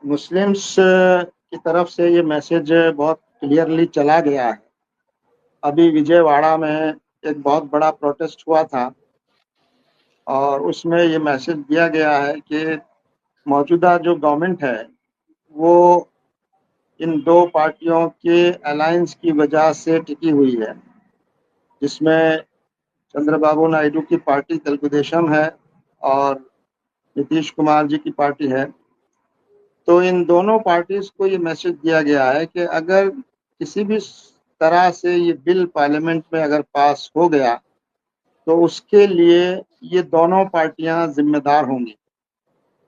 Muslims की तरफ से ये मैसेज बहुत क्लियरली चला गया है। अभी विजयवाड़ा में एक बहुत बड़ा प्रोटेस्ट हुआ था और उसमें ये मैसेज दिया गया है कि मौजूदा जो गवर्नमेंट है वो इन दो पार्टियों के अलायंस की वजह से टिकी हुई है, जिसमें चंद्रबाबू नायडू की पार्टी तेलुगु देशम है और नीतीश कुमार जी की पार्टी है। तो इन दोनों पार्टीज को ये मैसेज दिया गया है कि अगर किसी भी तरह से ये बिल पार्लियामेंट में अगर पास हो गया तो उसके लिए ये दोनों पार्टियां जिम्मेदार होंगी,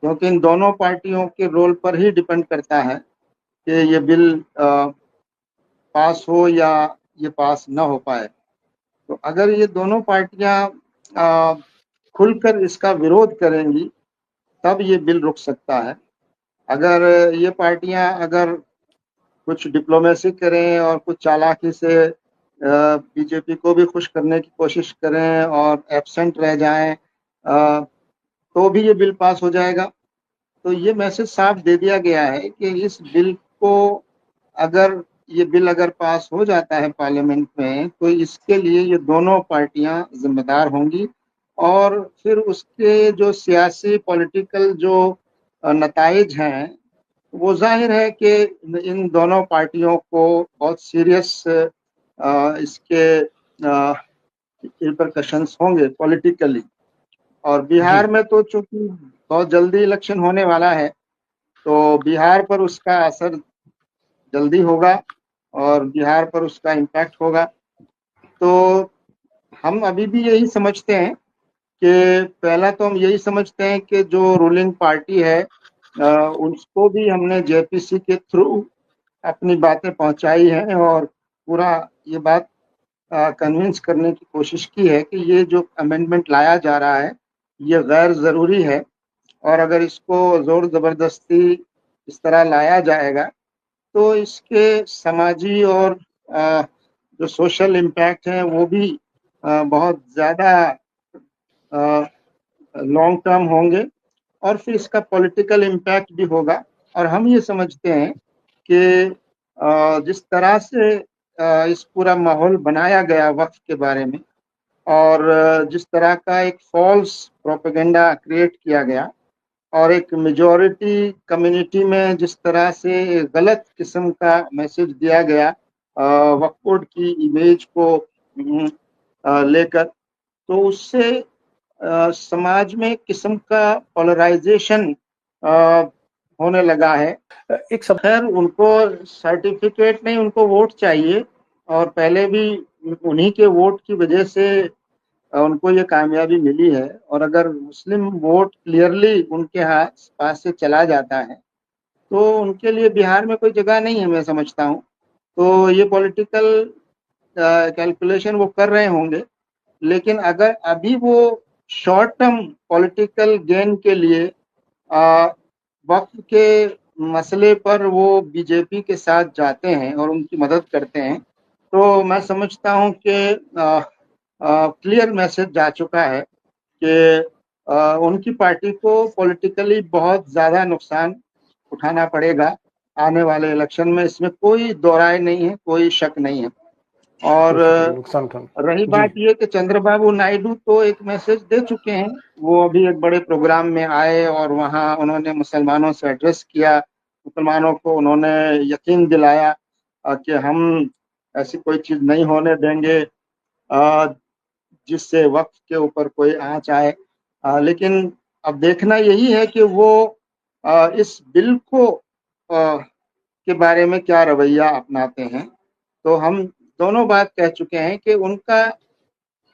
क्योंकि इन दोनों पार्टियों के रोल पर ही डिपेंड करता है कि ये बिल पास हो या ये पास ना हो पाए। तो अगर ये दोनों पार्टियां खुलकर इसका विरोध करेंगी तब ये बिल रुक सकता है। अगर ये पार्टियां अगर कुछ डिप्लोमेसी करें और कुछ चालाकी से बीजेपी को भी खुश करने की कोशिश करें और एब्सेंट रह जाएं, तो भी ये बिल पास हो जाएगा। तो ये मैसेज साफ दे दिया गया है कि इस बिल को अगर ये बिल अगर पास हो जाता है पार्लियामेंट में तो इसके लिए ये दोनों पार्टियां जिम्मेदार होंगी और फिर उसके जो सियासी पॉलिटिकल जो नताइज हैं वो जाहिर है कि इन दोनों पार्टियों को बहुत सीरियस इसके रिपरकशंस होंगे पॉलिटिकली। और बिहार जी। में तो चूंकि बहुत जल्दी इलेक्शन होने वाला है तो बिहार पर उसका असर जल्दी होगा और बिहार पर उसका इम्पैक्ट होगा। तो हम अभी भी यही समझते हैं कि पहला तो हम यही समझते हैं कि जो रूलिंग पार्टी है उसको भी हमने जेपीसी के थ्रू अपनी बातें पहुंचाई हैं और पूरा ये बात कन्विंस करने की कोशिश की है कि ये जो अमेंडमेंट लाया जा रहा है ये गैर ज़रूरी है और अगर इसको ज़ोर ज़बरदस्ती इस तरह लाया जाएगा तो इसके समाजी और जो सोशल इम्पैक्ट हैं वो भी बहुत ज़्यादा लॉन्ग टर्म होंगे और फिर इसका पॉलिटिकल इम्पैक्ट भी होगा। और हम ये समझते हैं कि जिस तरह से इस पूरा माहौल बनाया गया वक्फ के बारे में और जिस तरह का एक फॉल्स प्रोपेगेंडा क्रिएट किया गया और एक मेजॉरिटी कम्युनिटी में जिस तरह से गलत किस्म का मैसेज दिया गया वक्फ बोर्ड की इमेज को लेकर, तो उससे समाज में एक किस्म का पोलराइजेशन होने लगा है। एक सब खैर उनको सर्टिफिकेट नहीं, उनको वोट चाहिए और पहले भी उन्हीं के वोट की वजह से उनको ये कामयाबी मिली है। और अगर मुस्लिम वोट क्लियरली उनके हाथ पास से चला जाता है तो उनके लिए बिहार में कोई जगह नहीं है, मैं समझता हूँ। तो ये पॉलिटिकल कैलकुलेशन वो कर रहे होंगे, लेकिन अगर अभी वो शॉर्ट टर्म पॉलिटिकल गेन के लिए वक्त के मसले पर वो बीजेपी के साथ जाते हैं और उनकी मदद करते हैं, तो मैं समझता हूँ कि क्लियर मैसेज जा चुका है कि उनकी पार्टी को पॉलिटिकली बहुत ज़्यादा नुकसान उठाना पड़ेगा आने वाले इलेक्शन में। इसमें कोई दो राय नहीं है, कोई शक नहीं है। और नुकसान कम। रही जी। बात ये कि चंद्रबाबू नायडू तो एक मैसेज दे चुके हैं। वो अभी एक बड़े प्रोग्राम में आए और वहाँ उन्होंने मुसलमानों से एड्रेस किया, मुसलमानों को उन्होंने यकीन दिलाया कि हम ऐसी कोई चीज़ नहीं होने देंगे जिससे वक्फ के ऊपर कोई आँच आए। लेकिन अब देखना यही है कि वो इस बिल को के बारे में क्या रवैया अपनाते हैं। तो हम दोनों बात कह चुके हैं कि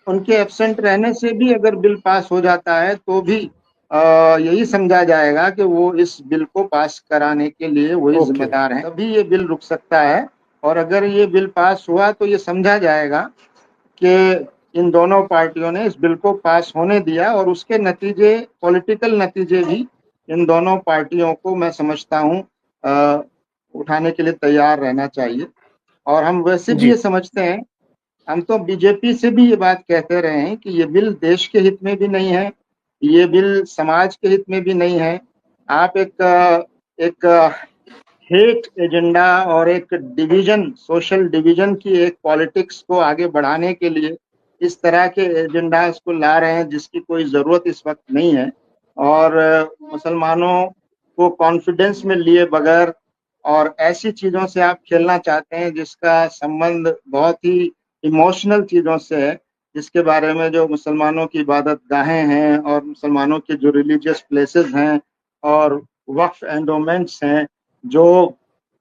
उनके एब्सेंट रहने से भी अगर बिल पास हो जाता है तो भी यही समझा जाएगा कि वो इस बिल को पास कराने के लिए वही ओके। जिम्मेदार है, तभी ये बिल रुक सकता है। और अगर ये बिल पास हुआ तो ये समझा जाएगा कि इन दोनों पार्टियों ने इस बिल को पास होने दिया और उसके नतीजे, पॉलिटिकल नतीजे भी इन दोनों पार्टियों को मैं समझता हूँ उठाने के लिए तैयार रहना चाहिए। और हम वैसे भी जी। ये समझते हैं, हम तो बीजेपी से भी ये बात कहते रहे हैं कि ये बिल देश के हित में भी नहीं है, ये बिल समाज के हित में भी नहीं है। आप एक हेट एजेंडा और एक डिवीजन, सोशल डिवीजन की एक पॉलिटिक्स को आगे बढ़ाने के लिए इस तरह के एजेंडास को ला रहे हैं जिसकी कोई ज़रूरत इस वक्त नहीं है। और मुसलमानों को कॉन्फिडेंस में लिए बगैर और ऐसी चीज़ों से आप खेलना चाहते हैं जिसका संबंध बहुत ही इमोशनल चीज़ों से है, जिसके बारे में जो मुसलमानों की इबादत गाहें हैं और मुसलमानों के जो रिलीजियस प्लेसेस हैं और वक्फ एंडोमेंट्स हैं जो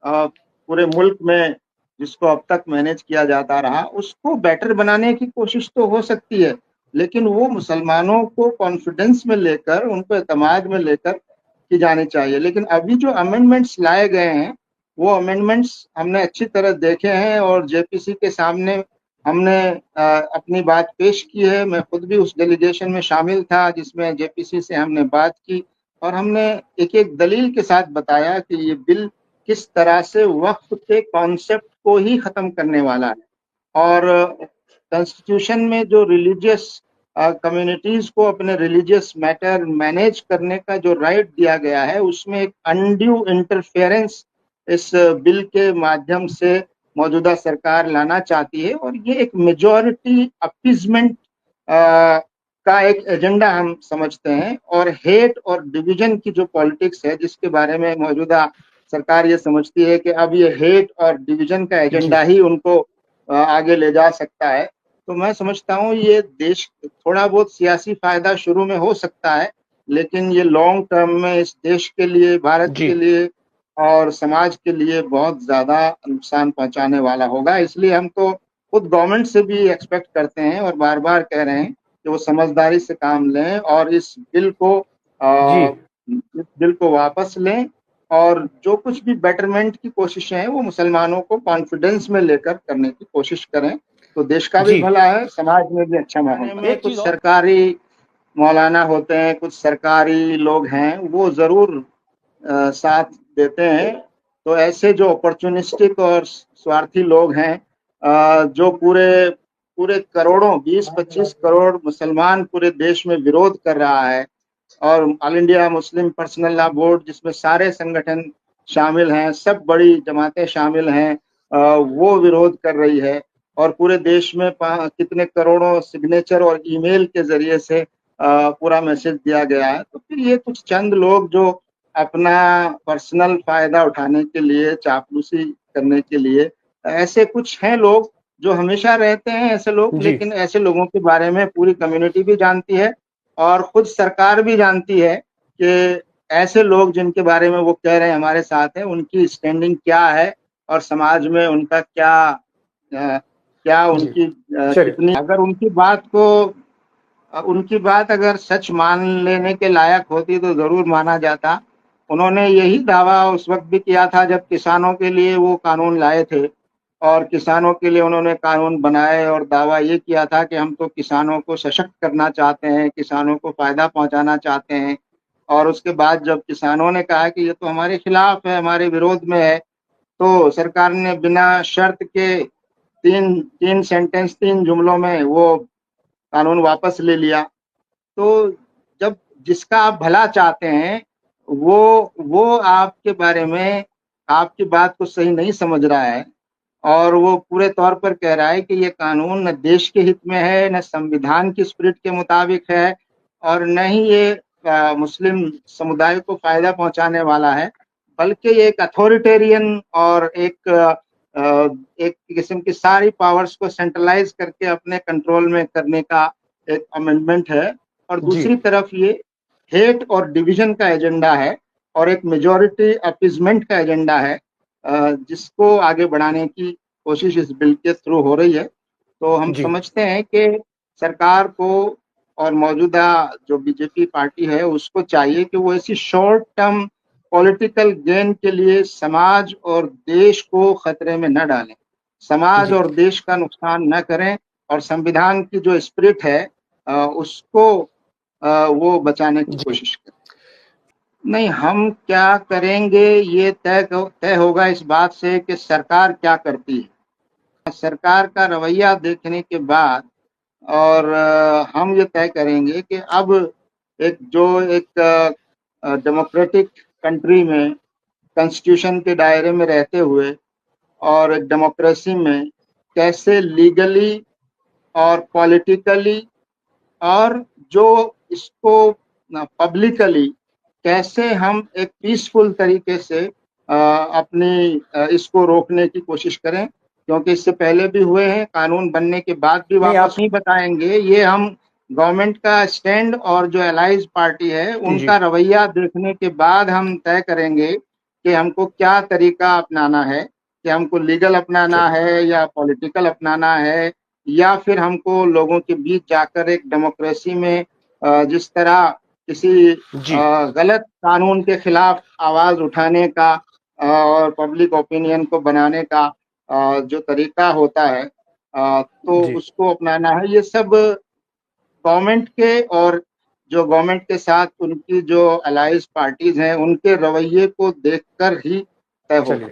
पूरे मुल्क में जिसको अब तक मैनेज किया जाता रहा, उसको बेटर बनाने की कोशिश तो हो सकती है, लेकिन वो मुसलमानों को कॉन्फिडेंस में लेकर, उनको एतमाद में लेकर की जानी चाहिए। लेकिन अभी जो अमेंडमेंट्स लाए गए हैं वो अमेंडमेंट्स हमने अच्छी तरह देखे हैं और जेपीसी के सामने हमने अपनी बात पेश की है। मैं खुद भी उस डेलीगेशन में शामिल था जिसमें जेपीसी से हमने बात की और हमने एक एक दलील के साथ बताया कि ये बिल किस तरह से वक्फ के कॉन्सेप्ट को ही खत्म करने वाला है। और कॉन्स्टिट्यूशन में जो रिलीजियस कम्युनिटीज को अपने रिलीजियस मैटर मैनेज करने का जो राइट दिया गया है, उसमें एक अनड्यू इंटरफेरेंस इस बिल के माध्यम से मौजूदा सरकार लाना चाहती है और ये एक मेजॉरिटी अपीजमेंट का एक एजेंडा हम समझते हैं। और हेट और डिवीजन की जो पॉलिटिक्स है जिसके बारे में मौजूदा सरकार ये समझती है कि अब ये हेट और डिवीजन का एजेंडा ही उनको आगे ले जा सकता है, तो मैं समझता हूँ ये देश थोड़ा बहुत सियासी फायदा शुरू में हो सकता है, लेकिन ये लॉन्ग टर्म में इस देश के लिए, भारत जी के लिए और समाज के लिए बहुत ज्यादा नुकसान पहुंचाने वाला होगा। इसलिए हम तो खुद गवर्नमेंट से भी एक्सपेक्ट करते हैं और बार बार कह रहे हैं कि वो समझदारी से काम लें और इस जी बिल को वापस लें और जो कुछ भी बेटरमेंट की कोशिशें हैं वो मुसलमानों को कॉन्फिडेंस में लेकर करने की कोशिश करें, तो देश का भी जी भला है, समाज में भी अच्छा माहौल में। एक कुछ चीज और। सरकारी मौलाना होते हैं, कुछ सरकारी लोग हैं, वो जरूर साथ देते हैं। तो ऐसे जो अपॉर्चुनिस्टिक और स्वार्थी लोग हैं, जो पूरे पूरे करोड़ों 20-25 करोड़ मुसलमान पूरे देश में विरोध कर रहा है और all India Muslim personal law board जिसमें सारे संगठन शामिल हैं, सब बड़ी जमातें शामिल हैं, वो विरोध कर रही है और पूरे देश में कितने करोड़ों सिग्नेचर और ईमेल के जरिए से पूरा मैसेज दिया गया है। तो फिर ये कुछ चंद लोग जो अपना पर्सनल फायदा उठाने के लिए, चापलूसी करने के लिए, ऐसे कुछ हैं लोग जो हमेशा रहते हैं ऐसे लोग, जी लेकिन ऐसे लोगों के बारे में पूरी कम्युनिटी भी जानती है और खुद सरकार भी जानती है कि ऐसे लोग जिनके बारे में वो कह रहे हैं हमारे साथ हैं, उनकी स्टैंडिंग क्या है और समाज में उनका क्या जी उनकी चलिए कितनी, अगर उनकी बात अगर सच मान लेने के लायक होती तो जरूर माना जाता। उन्होंने यही दावा उस वक्त भी किया था जब किसानों के लिए वो कानून लाए थे और किसानों के लिए उन्होंने कानून बनाए और दावा ये किया था कि हम तो किसानों को सशक्त करना चाहते हैं, किसानों को फायदा पहुंचाना चाहते हैं। और उसके बाद जब किसानों ने कहा कि ये तो हमारे खिलाफ है, हमारे विरोध में है, तो सरकार ने बिना शर्त के तीन तीन सेंटेंस, तीन जुमलों में वो कानून वापस ले लिया। तो जब जिसका आप भला चाहते हैं वो आपके बारे में, आपकी बात को सही नहीं समझ रहा है और वो पूरे तौर पर कह रहा है कि ये कानून न देश के हित में है, न संविधान की स्पिरिट के मुताबिक है और न ही ये मुस्लिम समुदाय को फायदा पहुंचाने वाला है, बल्कि ये एक अथॉरिटेरियन और एक किस्म की सारी पावर्स को सेंट्रलाइज करके अपने कंट्रोल में करने का एक अमेंडमेंट है। और जी दूसरी तरफ ये हेट और डिवीजन का एजेंडा है और एक मेजॉरिटी अपीजमेंट का एजेंडा है, जिसको आगे बढ़ाने की कोशिश इस बिल के थ्रू हो रही है। तो हम जी समझते हैं कि सरकार को और मौजूदा जो बीजेपी पार्टी है उसको चाहिए कि वो ऐसी शॉर्ट टर्म पॉलिटिकल गेन के लिए समाज और देश को खतरे में न डालें, समाज जी और देश का नुकसान न करें और संविधान की जो स्पिरिट है उसको वो बचाने की जी कोशिश करें। नहीं, हम क्या करेंगे ये तय होगा इस बात से कि सरकार क्या करती है। सरकार का रवैया देखने के बाद और हम ये तय करेंगे कि अब एक डेमोक्रेटिक कंट्री में कॉन्स्टिट्यूशन के दायरे में रहते हुए और एक डेमोक्रेसी में कैसे लीगली और पॉलिटिकली और जो इसको पब्लिकली कैसे हम एक पीसफुल तरीके से अपनी इसको रोकने की कोशिश करें, क्योंकि इससे पहले भी हुए हैं, कानून बनने के बाद भी नहीं वापस आप नहीं बताएंगे। ये हम गवर्नमेंट का स्टैंड और जो एलाइज पार्टी है जी जी उनका रवैया देखने के बाद हम तय करेंगे कि हमको क्या तरीका अपनाना है, कि हमको लीगल अपनाना चलिए है या पॉलिटिकल अपनाना है, या फिर हमको लोगों के बीच जाकर एक डेमोक्रेसी में जिस तरह किसी जी गलत कानून के खिलाफ आवाज उठाने का और पब्लिक ओपिनियन को बनाने का जो तरीका होता है तो जी उसको अपनाना है। ये सब गवर्नमेंट के और जो गवर्नमेंट के साथ उनकी जो अलाइज पार्टीज हैं उनके रवैये को देखकर ही तय चलिए होगा।